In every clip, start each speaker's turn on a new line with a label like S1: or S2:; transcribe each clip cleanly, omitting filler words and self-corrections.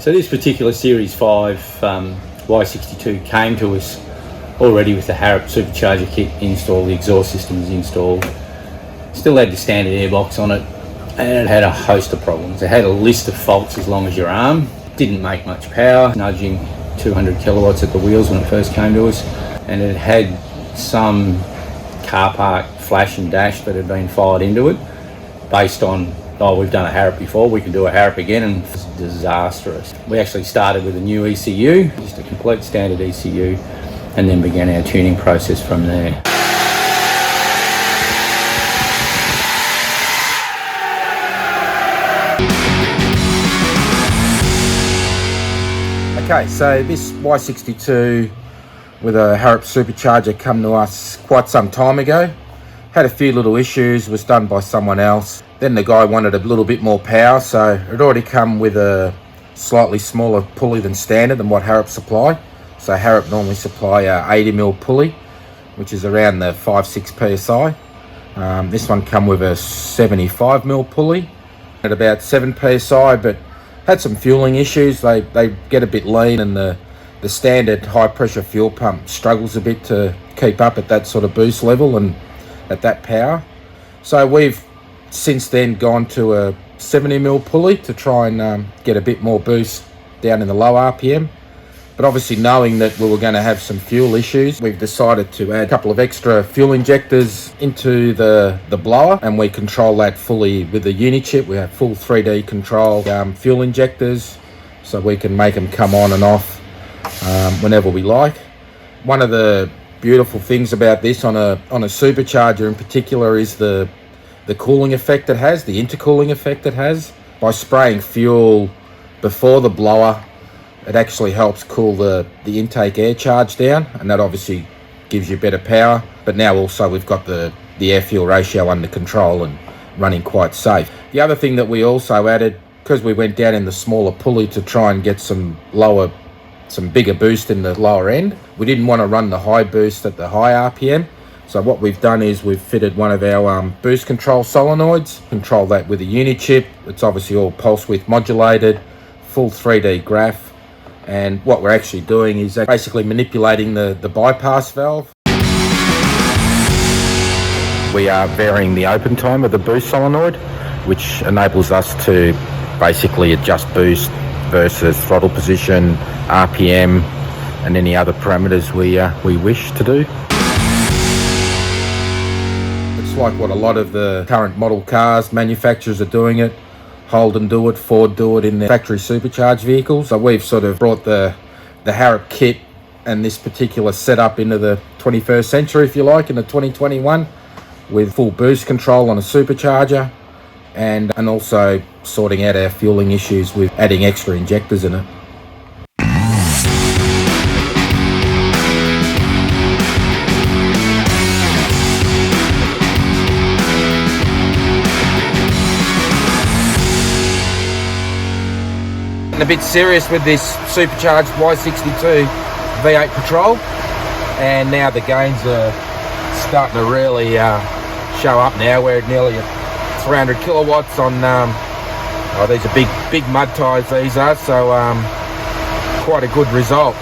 S1: So this particular Series 5 Y62 came to us already with the Harrop Supercharger kit installed, the exhaust system is installed. Still had the standard airbox on it, and it had a host of problems. It had a list of faults as long as your arm. Didn't make much power, nudging 200 kilowatts at the wheels when it first came to us. And it had some car park flash and dash that had been fired into it based on, oh, we've done a Harrop before, we can do a Harrop again, and it was disastrous. We actually started with a new ECU, just a complete standard ECU, and then began our tuning process from there.
S2: Okay, so this Y62 with a Harrop Supercharger come to us quite some time ago. Had a few little issues, was done by someone else. Then the guy wanted a little bit more power, so it already come with a slightly smaller pulley than standard than what Harrop supply. So Harrop normally supply a 80mm pulley, which is around the 5-6 psi. This one come with a 75mm pulley at about 7 psi, but had some fueling issues. They get a bit lean, and the standard high pressure fuel pump struggles a bit to keep up at that sort of boost level and at that power. So we've since then gone to a 70mm pulley to try and get a bit more boost down in the low RPM. But obviously, knowing that we were going to have some fuel issues, we've decided to add a couple of extra fuel injectors into the blower, and we control that fully with the Unichip. We have full 3D control fuel injectors, so we can make them come on and off whenever we like. One of the beautiful things about this on a supercharger in particular is the cooling effect it has, the intercooling effect it has. By spraying fuel before the blower, it actually helps cool the intake air charge down, and that obviously gives you better power. But now also we've got the air-fuel ratio under control and running quite safe. The other thing that we also added, because we went down in the smaller pulley to try and get some bigger boost in the lower end, we didn't want to run the high boost at the high RPM. So what we've done is we've fitted one of our boost control solenoids, control that with a Unichip. It's obviously all pulse width modulated, full 3D graph. And what we're actually doing is basically manipulating the bypass valve. We are varying the open time of the boost solenoid, which enables us to basically adjust boost versus throttle position, RPM, and any other parameters we wish to do. It's like what a lot of the current model cars manufacturers are doing it. Holden do it, Ford do it in their factory supercharged vehicles. So we've sort of brought the Harrop kit and this particular setup into the 21st century, if you like, in the 2021, with full boost control on a supercharger, and also sorting out our fueling issues with adding extra injectors in it. A bit serious with this supercharged Y62 V8 Patrol, and now the gains are starting to really show up. Now we're nearly at 300 kilowatts on these are big mud tyres, these are, so quite a good result.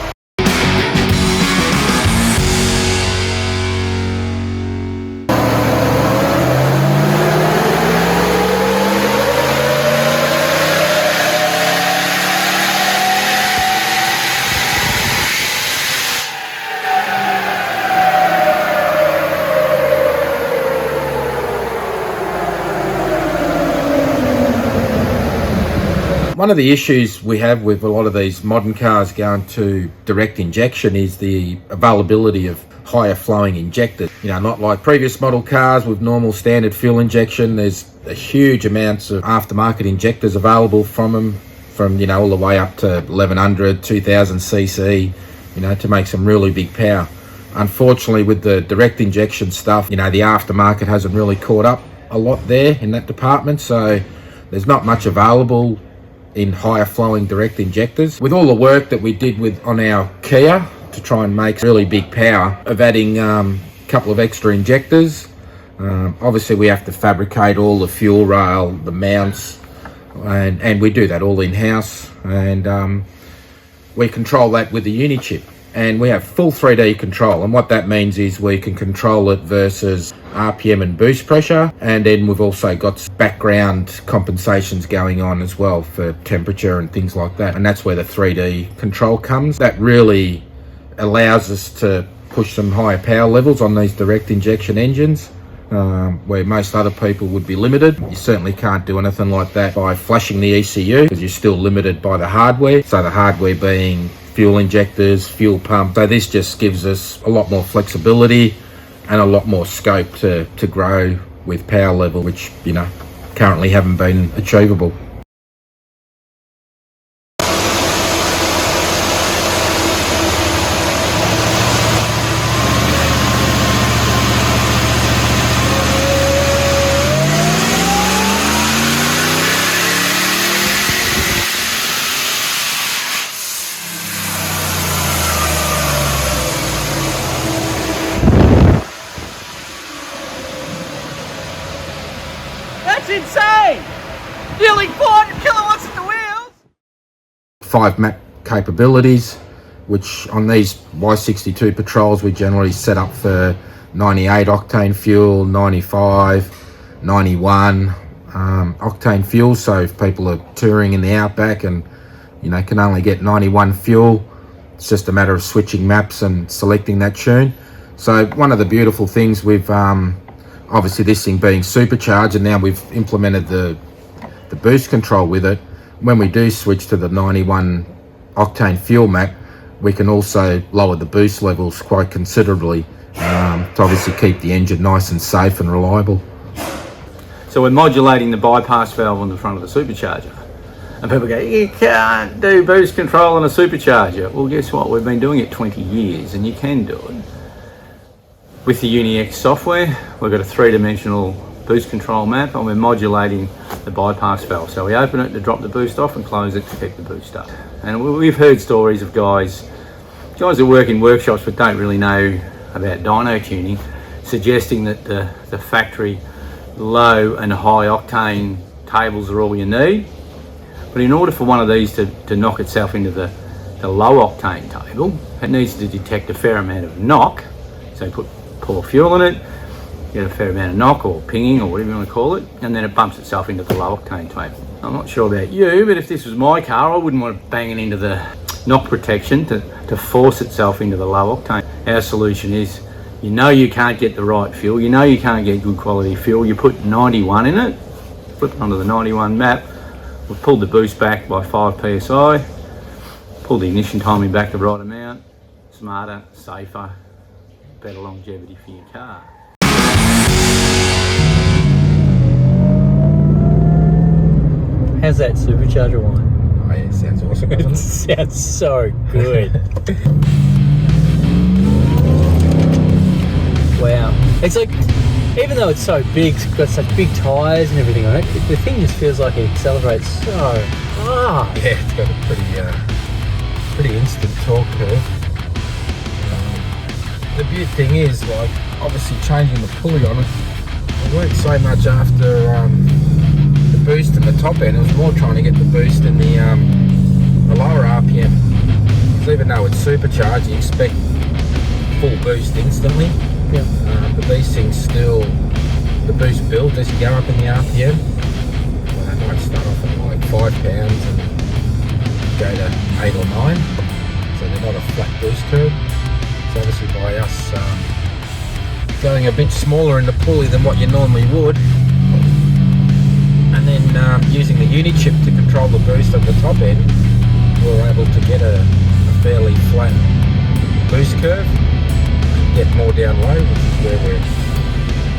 S2: One of the issues we have with a lot of these modern cars going to direct injection is the availability of higher flowing injectors. You know, not like previous model cars with normal standard fuel injection. There's a huge amounts of aftermarket injectors available from them, from, you know, all the way up to 1100, 2000 cc, you know, to make some really big power. Unfortunately, with the direct injection stuff, you know, the aftermarket hasn't really caught up a lot there in that department, so there's not much available in higher flowing direct injectors. With all the work that we did on our Kia to try and make really big power of adding a couple of extra injectors, obviously we have to fabricate all the fuel rail, the mounts, and we do that all in-house, and we control that with the Unichip. And we have full 3D control, and what that means is we can control it versus RPM and boost pressure, and then we've also got background compensations going on as well for temperature and things like that, and that's where the 3D control comes. That really allows us to push some higher power levels on these direct injection engines, where most other people would be limited. You certainly can't do anything like that by flashing the ECU, because you're still limited by the hardware, so the hardware being fuel injectors, fuel pump. So this just gives us a lot more flexibility and a lot more scope to grow with power level, which, you know, currently haven't been achievable.
S1: That's insane! Nearly 400 kilowatts in the wheels!
S2: 5 map capabilities, which on these Y62 Patrols we generally set up for 98 octane fuel, 95, 91 octane fuel. So if people are touring in the outback and, you know, can only get 91 fuel, it's just a matter of switching maps and selecting that tune. So one of the beautiful things we've obviously this thing being supercharged, and now we've implemented the boost control with it. When we do switch to the 91 octane fuel map, we can also lower the boost levels quite considerably to obviously keep the engine nice and safe and reliable.
S1: So we're modulating the bypass valve on the front of the supercharger. And people go, you can't do boost control on a supercharger. Well, guess what? We've been doing it 20 years and you can do it. With the UniX software, we've got a 3-dimensional boost control map, and we're modulating the bypass valve. So we open it to drop the boost off and close it to keep the boost up. And we've heard stories of guys that work in workshops but don't really know about dyno tuning, suggesting that the factory low and high octane tables are all you need. But in order for one of these to knock itself into the low octane table, it needs to detect a fair amount of knock. So pour fuel in it, get a fair amount of knock or pinging or whatever you want to call it, and then it bumps itself into the low octane table. I'm not sure about you, but if this was my car, I wouldn't want it banging into the knock protection to force itself into the low octane. Our solution is, you know you can't get the right fuel, you know you can't get good quality fuel, you put 91 in it, flip it onto the 91 map, we've pulled the boost back by 5 psi, pulled the ignition timing back the right amount, smarter, safer, better longevity for your car.
S3: How's that supercharger one?
S2: Oh yeah, sounds awesome, doesn't
S3: It sounds so good. Wow. It's like, even though it's so big, it's got such big tyres and everything on it, the thing just feels like it accelerates so fast.
S2: Yeah, it's got a pretty instant torque curve. The beauty thing is, like, obviously changing the pulley on it, it weren't so much after the boost in the top end, it was more trying to get the boost in the lower RPM. Because even though it's supercharged, you expect full boost instantly.
S3: Yeah.
S2: But these things still, the boost builds as you go up in the RPM. They might start off at like 5 pounds and go to 8 or 9. So they're not a flat boost curve. So obviously by us going a bit smaller in the pulley than what you normally would, and then using the Unichip to control the boost at the top end, we're able to get a fairly flat boost curve and get more down low, which is where we're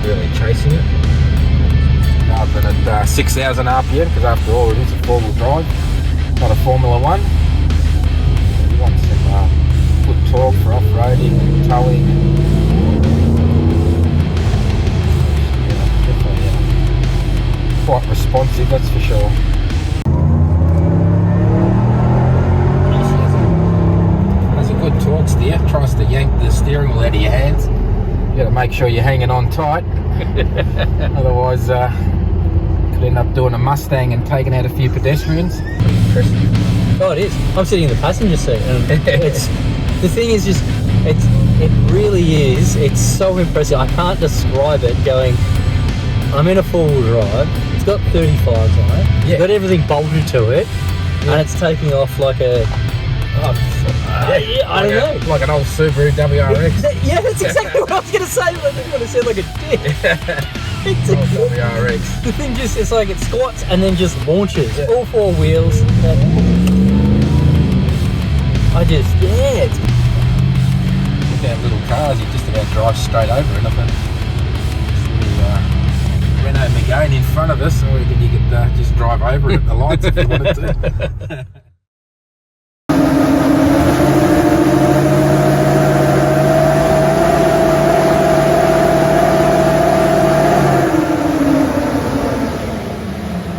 S2: really chasing it, rather than at 6,000 RPM, because after all it is a 4-wheel drive, not a Formula 1. So you want some good torque for off-roading and towing. Yeah, definitely quite responsive, that's for sure. Has a good torque steer, tries to yank the steering wheel out of your hands. You got to make sure you're hanging on tight, otherwise Could end up doing a Mustang and taking out a few pedestrians.
S3: Oh, it is. I'm sitting in the passenger seat, and it's the thing is just it really is. It's so impressive. I can't describe it. Going, I'm in a four-wheel drive. It's got 35s on it.
S2: Yeah.
S3: It's got everything bolted to it, and it's taking off like a. I don't know.
S2: Like an old Subaru WRX.
S3: Yeah, that's exactly what I was going to say. When I said like a dick. It's
S2: Old WRX.
S3: the thing just, it's like it squats and then just launches.
S2: Yeah.
S3: All four wheels. I just, yeah.
S2: Look at little cars, you just about drive straight over anything. Renault Megane in front of us, or you could just drive over it at the lights if you wanted to.